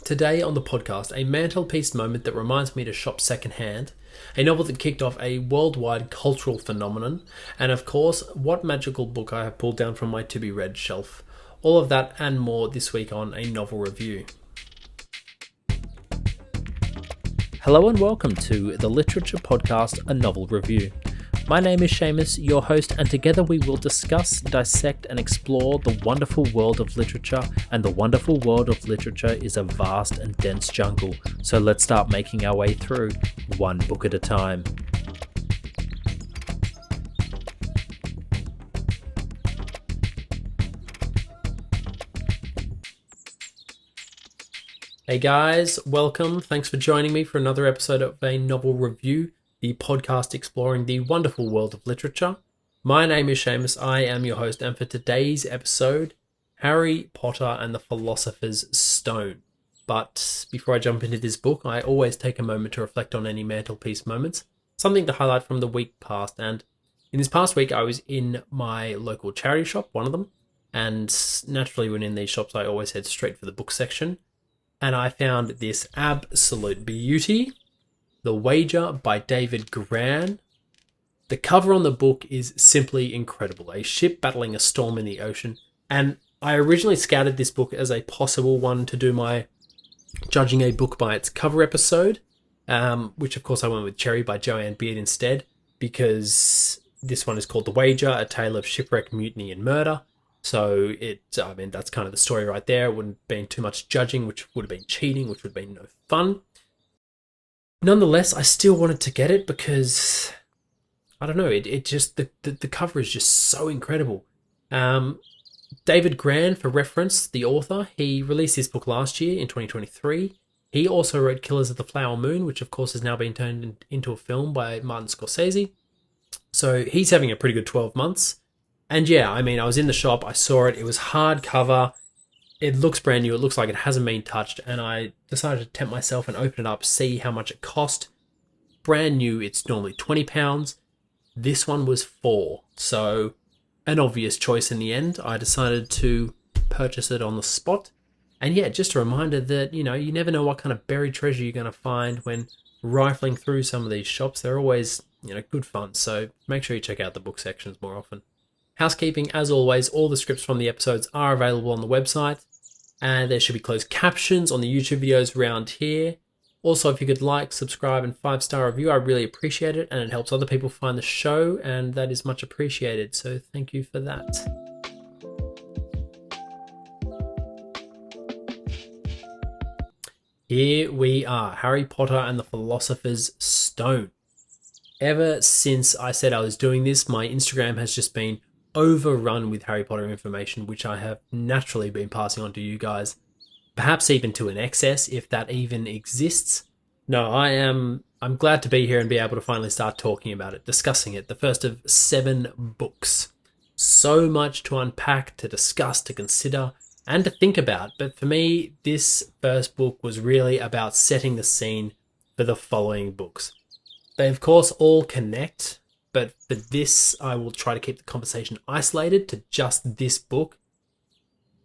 Today on the podcast, a Mantlepiece moment that reminds me to shop secondhand, a novel that kicked off a worldwide cultural phenomenon, and of course, what magical book I have pulled down from my to-be-read shelf. All of that and more this week on a novel review. Hello and welcome to the Literature Podcast, a novel review. My name is Seamus, your host, and together we will discuss, dissect, and explore the wonderful world of literature. And the wonderful world of literature is a vast and dense jungle. So let's start making our way through, one book at a time. Hey guys, welcome. Thanks for joining me for another episode of a novel review, the podcast exploring the wonderful world of literature. My name is Seamus, I am your host, and for today's episode, Harry Potter and the Philosopher's Stone. But before I jump into this book, I always take a moment to reflect on any Mantlepiece moments, something to highlight from the week past. And in this past week, I was in my local charity shop, one of them, and naturally when in these shops, I always head straight for the book section. And I found this absolute beauty, The Wager by David Grann. The cover on the book is simply incredible. A ship battling a storm in the ocean. And I originally scouted this book as a possible one to do my judging a book by its cover episode, which of course I went with Cherry by Joanne Beard instead, because this one is called The Wager, a tale of shipwreck, mutiny and murder. So that's kind of the story right there. It wouldn't have been too much judging, which would have been cheating, which would have been no fun. Nonetheless, I still wanted to get it because, I don't know, it just, the cover is just so incredible. David Grann, for reference, the author, he released this book last year in 2023. He also wrote Killers of the Flower Moon, which of course has now been turned into a film by Martin Scorsese. So he's having a pretty good 12 months. And yeah, I was in the shop, I saw it, it was hardcover, it looks brand new, it looks like it hasn't been touched, and I decided to tempt myself and open it up, see how much it cost. Brand new, it's normally £20, this one was £4, so an obvious choice in the end. I decided to purchase it on the spot, and yeah, just a reminder that, you never know what kind of buried treasure you're going to find when rifling through some of these shops. They're always, good fun, so make sure you check out the book sections more often. Housekeeping, as always, all the scripts from the episodes are available on the website, and there should be closed captions on the YouTube videos around here. Also, if you could like, subscribe, and 5-star review, I really appreciate it, and it helps other people find the show, and that is much appreciated, so thank you for that. Here we are, Harry Potter and the Philosopher's Stone. Ever since I said I was doing this, my Instagram has just been overrun with Harry Potter information, which I have naturally been passing on to you guys, perhaps even to an excess, if that even exists. No, I'm glad to be here and be able to finally start talking about it, discussing it, the first of 7 books. So much to unpack, to discuss, to consider, and to think about, but for me, this first book was really about setting the scene for the following books. They, of course, all connect, but for this, I will try to keep the conversation isolated to just this book,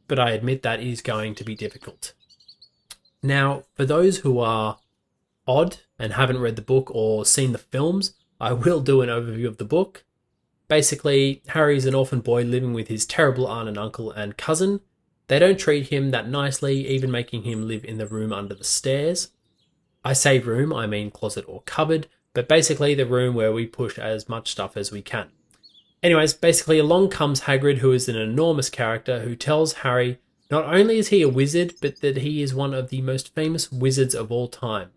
but I admit that is going to be difficult. Now, for those who are odd and haven't read the book or seen the films, I will do an overview of the book. Basically, Harry's an orphan boy living with his terrible aunt and uncle and cousin. They don't treat him that nicely, even making him live in the room under the stairs. I say room, I mean closet or cupboard, but basically the room where we push as much stuff as we can. Anyways, basically along comes Hagrid, who is an enormous character, who tells Harry not only is he a wizard, but that he is one of the most famous wizards of all time.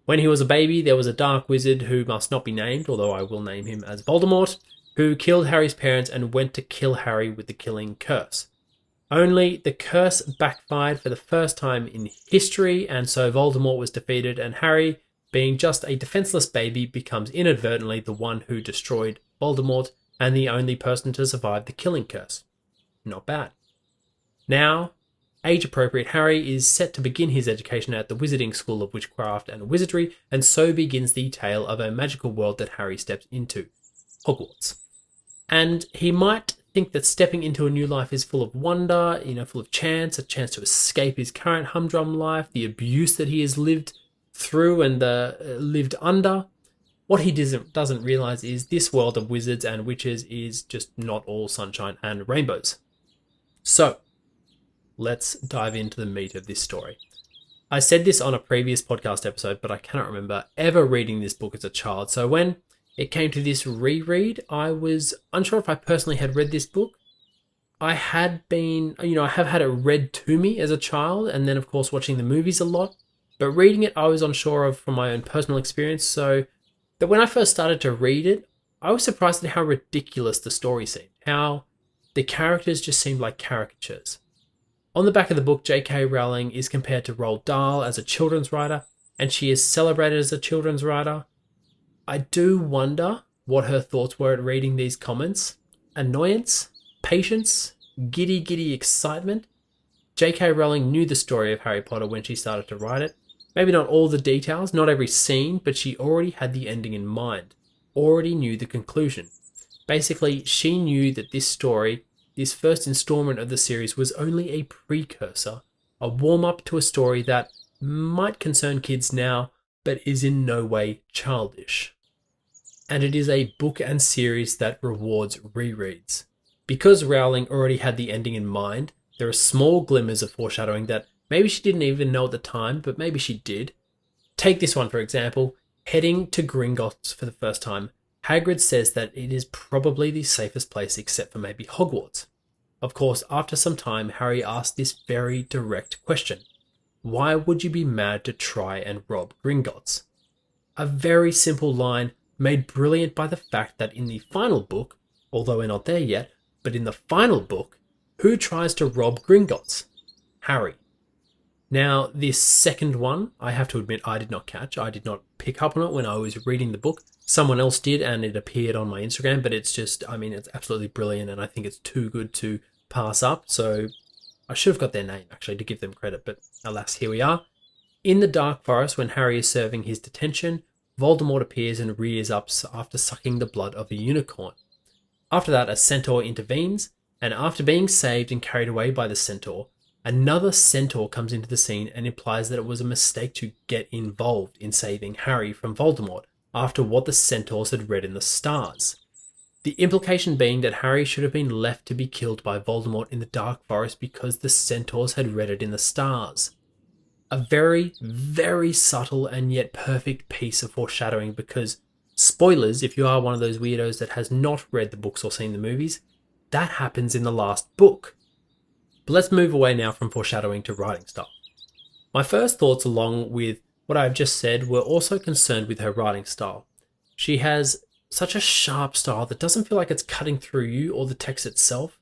When he was a baby, there was a dark wizard who must not be named, although I will name him as Voldemort, who killed Harry's parents and went to kill Harry with the killing curse. Only the curse backfired for the first time in history, and so Voldemort was defeated, and Harry, being just a defenseless baby, becomes inadvertently the one who destroyed Voldemort and the only person to survive the killing curse. Not bad. Now, age-appropriate Harry is set to begin his education at the Wizarding School of Witchcraft and Wizardry, and so begins the tale of a magical world that Harry steps into, Hogwarts. And he might think that stepping into a new life is full of wonder, full of chance, a chance to escape his current humdrum life, the abuse that he has lived through and lived under. What he doesn't realize is this world of wizards and witches is just not all sunshine and rainbows. So, let's dive into the meat of this story. I said this on a previous podcast episode, but I cannot remember ever reading this book as a child. So when it came to this reread, I was unsure if I personally had read this book. I have had it read to me as a child, and then of course watching the movies a lot. But reading it, I was unsure of from my own personal experience. So that when I first started to read it, I was surprised at how ridiculous the story seemed. How the characters just seemed like caricatures. On the back of the book, J.K. Rowling is compared to Roald Dahl as a children's writer, and she is celebrated as a children's writer. I do wonder what her thoughts were at reading these comments. Annoyance? Patience? Giddy excitement? J.K. Rowling knew the story of Harry Potter when she started to write it. Maybe not all the details, not every scene, but she already had the ending in mind. Already knew the conclusion. Basically, she knew that this story, this first installment of the series, was only a precursor, a warm-up to a story that might concern kids now, but is in no way childish. And it is a book and series that rewards rereads. Because Rowling already had the ending in mind, there are small glimmers of foreshadowing that maybe she didn't even know at the time, but maybe she did. Take this one, for example. Heading to Gringotts for the first time, Hagrid says that it is probably the safest place except for maybe Hogwarts. Of course, after some time, Harry asks this very direct question. Why would you be mad to try and rob Gringotts? A very simple line made brilliant by the fact that in the final book, although we're not there yet, but in the final book, who tries to rob Gringotts? Harry. Now, this second one, I have to admit I did not catch. I did not pick up on it when I was reading the book. Someone else did, and it appeared on my Instagram, but it's absolutely brilliant, and I think it's too good to pass up. So I should have got their name, actually, to give them credit, but alas, here we are. In the Dark Forest, when Harry is serving his detention, Voldemort appears and rears up after sucking the blood of a unicorn. After that, a centaur intervenes, and after being saved and carried away by the centaur, another centaur comes into the scene and implies that it was a mistake to get involved in saving Harry from Voldemort after what the centaurs had read in the stars. The implication being that Harry should have been left to be killed by Voldemort in the Dark Forest because the centaurs had read it in the stars. A very, very subtle and yet perfect piece of foreshadowing because, spoilers if you are one of those weirdos that has not read the books or seen the movies, that happens in the last book. But let's move away now from foreshadowing to writing style. My first thoughts along with what I've just said were also concerned with her writing style. She has such a sharp style that doesn't feel like it's cutting through you or the text itself.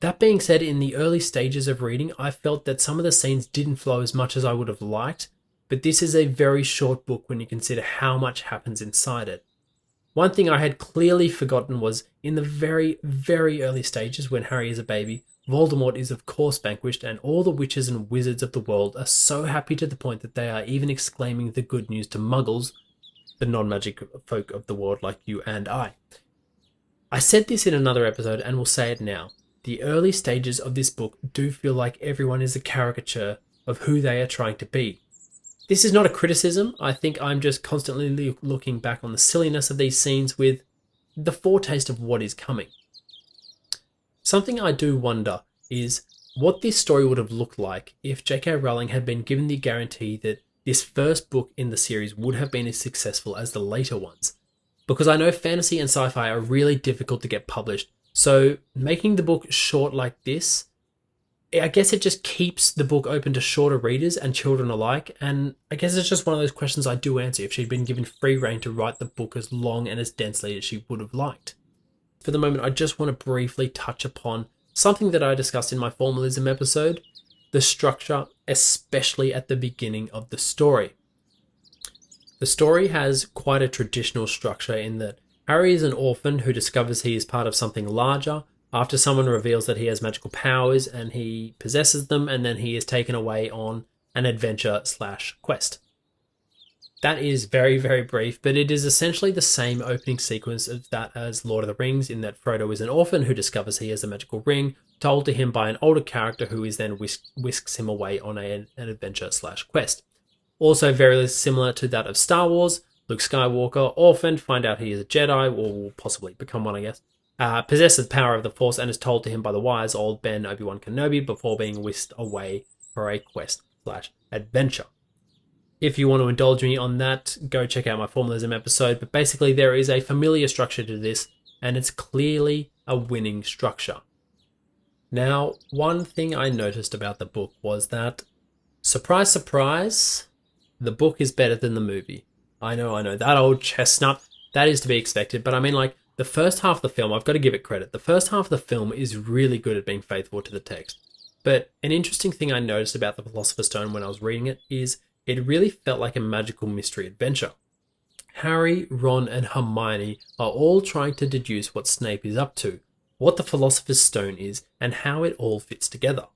That being said, in the early stages of reading, I felt that some of the scenes didn't flow as much as I would have liked, but this is a very short book when you consider how much happens inside it. One thing I had clearly forgotten was in the very, very early stages when Harry is a baby, Voldemort is of course vanquished and all the witches and wizards of the world are so happy to the point that they are even exclaiming the good news to muggles, the non-magic folk of the world like you and I. I said this in another episode and will say it now. The early stages of this book do feel like everyone is a caricature of who they are trying to be. This is not a criticism. I think I'm just constantly looking back on the silliness of these scenes with the foretaste of what is coming. Something I do wonder is what this story would have looked like if J.K. Rowling had been given the guarantee that this first book in the series would have been as successful as the later ones. Because I know fantasy and sci-fi are really difficult to get published, so making the book short like this, I guess it just keeps the book open to shorter readers and children alike, and I guess it's just one of those questions I do answer if she'd been given free rein to write the book as long and as densely as she would have liked. For the moment, I just want to briefly touch upon something that I discussed in my formalism episode, the structure, especially at the beginning of the story. The story has quite a traditional structure in that Harry is an orphan who discovers he is part of something larger after someone reveals that he has magical powers and he possesses them, and then he is taken away on an adventure/quest. That is very, very brief, but it is essentially the same opening sequence of that as Lord of the Rings, in that Frodo is an orphan who discovers he has a magical ring, told to him by an older character who is then whisks him away on an adventure/quest. Also very similar to that of Star Wars, Luke Skywalker, orphaned, find out he is a Jedi, or will possibly become one, I guess, possesses the power of the Force and is told to him by the wise old Ben Obi-Wan Kenobi before being whisked away for a quest/adventure. If you want to indulge me on that, go check out my formalism episode. But basically, there is a familiar structure to this, and it's clearly a winning structure. Now, one thing I noticed about the book was that, surprise, surprise, the book is better than the movie. I know, that old chestnut, that is to be expected. But I mean, like, the first half of the film, I've got to give it credit. The first half of the film is really good at being faithful to the text. But an interesting thing I noticed about the Philosopher's Stone when I was reading it is it really felt like a magical mystery adventure. Harry, Ron, and Hermione are all trying to deduce what Snape is up to, what the Philosopher's Stone is, and how it all fits together.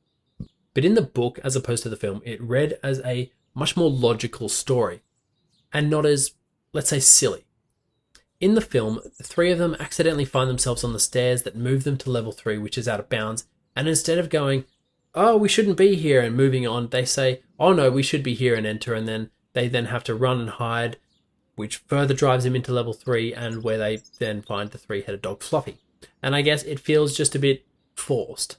But in the book, as opposed to the film, it read as a much more logical story, and not as, let's say, silly. In the film, the three of them accidentally find themselves on the stairs that move them to level 3, which is out of bounds, and instead of going, "Oh, we shouldn't be here," and moving on, they say, "Oh no, we should be here," and enter, and then they have to run and hide, which further drives them into level 3, and where they then find the three-headed dog Fluffy. And I guess it feels just a bit forced.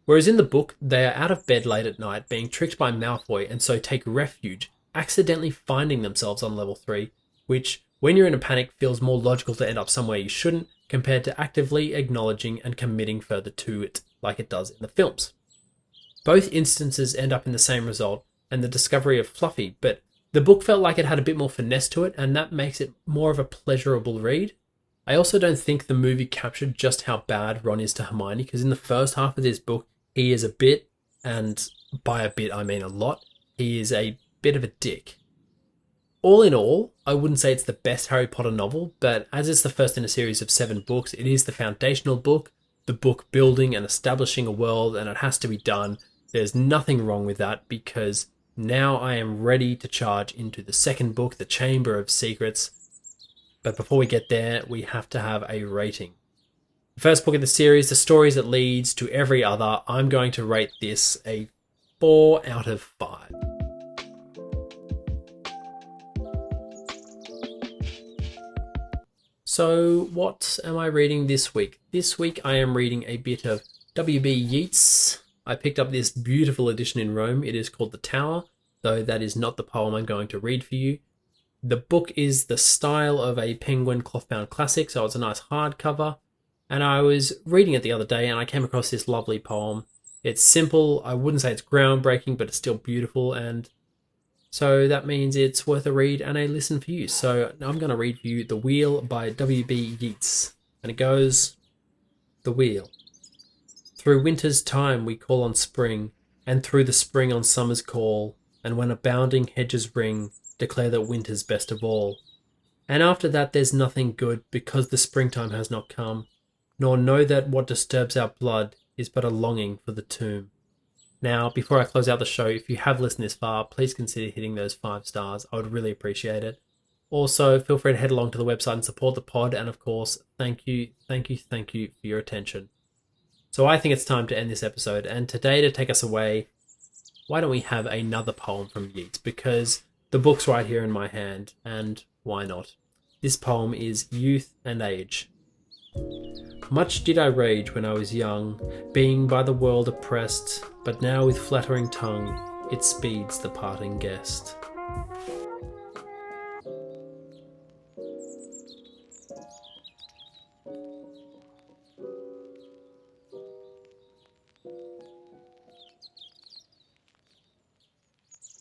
Whereas in the book, they are out of bed late at night, being tricked by Malfoy, and so take refuge, accidentally finding themselves on level 3, which, when you're in a panic, feels more logical to end up somewhere you shouldn't, compared to actively acknowledging and committing further to it, like it does in the films. Both instances end up in the same result, and the discovery of Fluffy, but the book felt like it had a bit more finesse to it, and that makes it more of a pleasurable read. I also don't think the movie captured just how bad Ron is to Hermione, because in the first half of this book, he is a bit, and by a bit I mean a lot, he is a bit of a dick. All in all, I wouldn't say it's the best Harry Potter novel, but as it's the first in a series of 7 books, it is the foundational book, the book building and establishing a world, and it has to be done. There's nothing wrong with that, because now I am ready to charge into the second book, The Chamber of Secrets. But before we get there, we have to have a rating. The first book in the series, the stories that leads to every other, I'm going to rate this a 4 out of 5. So what am I reading this week? This week I am reading a bit of W.B. Yeats. I picked up this beautiful edition in Rome. It is called The Tower, though that is not the poem I'm going to read for you. The book is the style of a Penguin cloth-bound classic, so it's a nice hardcover. And I was reading it the other day and I came across this lovely poem. It's simple. I wouldn't say it's groundbreaking, but it's still beautiful. And so that means it's worth a read and a listen for you. So I'm going to read for you The Wheel by W.B. Yeats. And it goes, The Wheel. Through winter's time we call on spring, and through the spring on summer's call, and when abounding hedges ring, declare that winter's best of all. And after that there's nothing good, because the springtime has not come, nor know that what disturbs our blood is but a longing for the tomb. Now, before I close out the show, if you have listened this far, please consider hitting those 5 stars. I would really appreciate it. Also, feel free to head along to the website and support the pod, and of course, thank you for your attention. So I think it's time to end this episode, and today, to take us away, why don't we have another poem from Yeats, because the book's right here in my hand, and why not? This poem is Youth and Age. Much did I rage when I was young, being by the world oppressed, but now with flattering tongue it speeds the parting guest.